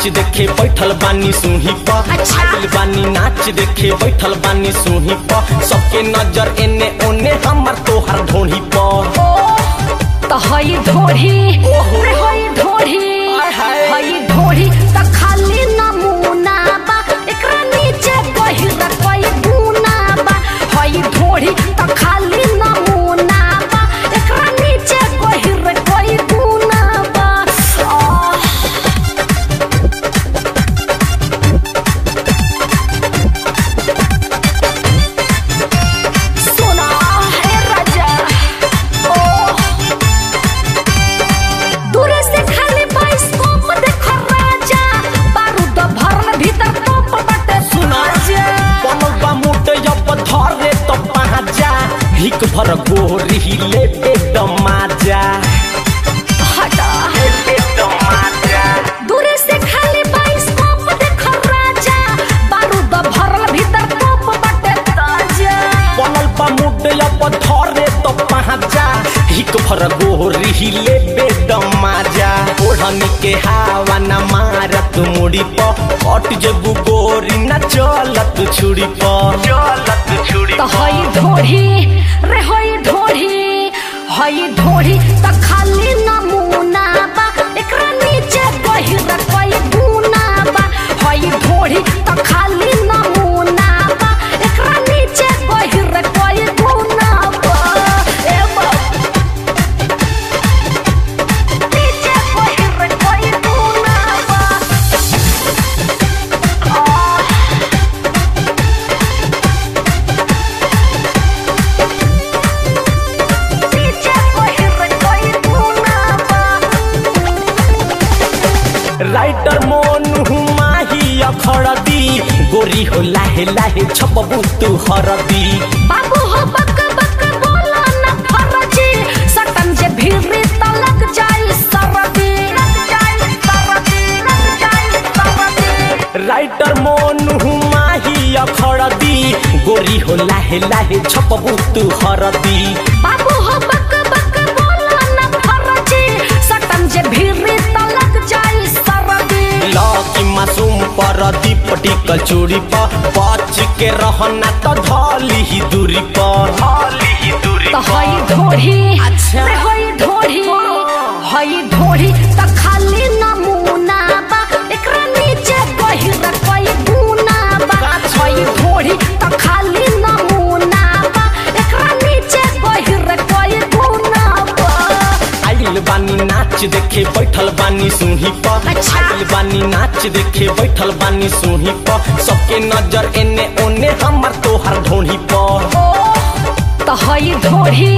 नाच देखे बैठल बानी सूही पर। आइल बानी नाच देखे बैठल बानी सूही पर। सबके नजर एने ओने हमर तोहर ढोढ़ी पर। तो हई ढोढ़ी रे हई ढोढ़ी हई ढोढ़ी त खाली नमूना बा। एकरा नीचे गहिरा कोई गुना बा। हई ढोढ़ी त खाली नमूना बा। एकरा नीचे गहिरा कोई गुना बा। सुना हे राजा दूरे से खाली बाइस्कोप देखो राजा। बारूद भरल भीतर तोप बटे सुना जा। बनल बा मोटे अब धरे तो पहाजा। हिक भर गोरी ले दमाजा। हटा दूरे से खाली बाइस्कोप देखो राजा। बारूद भरल भीतर तोप बटे ताजा। बनल बा मोटे अब धरे तो पहाजा। हिक भर गोरी ले दमाजा। ओढ़नी के हवा न मारत मुड़ी पर। कट जबू गोरी न चलत छुड़ी पर। तो हई ढोढ़ी रे हई ढोढ़ी हई ढोढ़ी त खाली नमूना बा। एकरा नीचे गहिरा कोई गुना बा। हई ढोढ़ी त खाली नमूना बा। एकरा नीचे गहिरा कोई गुना बा। ए बाबू नीचे गहिरा कोई गुना बा। राइटर मोनू माही अखड़दी। गोरी हो लाहे लाहे छपबू तू हरदी। बाबू हो बक बक बोला न फरजी। सटन जे भीरी त लग जाई सरदी। राइटर मोनू माही अखड़दी। गोरी हो लाहे लाहे छपबू तू हरदी। बाबू हो बक बक बोला न फरजी। सटन जे भीरी त लग जाई सरदी। लकी मासूम पर दीप टिकल चूड़ी पर। बच के रहना तो धली ही दूरी पर। तो हई ढोढ़ी अच्छा। रे हई ढोढ़ी हई ढोढ़ी त खाली नमूना बा। एकरा नीचे गहिरा कोई गुना बा। हई ढोढ़ी त खाली नमूना बा। एकरा नीचे गहिरा कोई गुना बा। आइल बानी नाच देखे बैठल बानी सूही पर। आइल बानी नाच देखे बैठल बानी सूही पर। सबके नजर एने ओने हमर तोहर ढोढ़ी पर। तो हई ढोढ़ी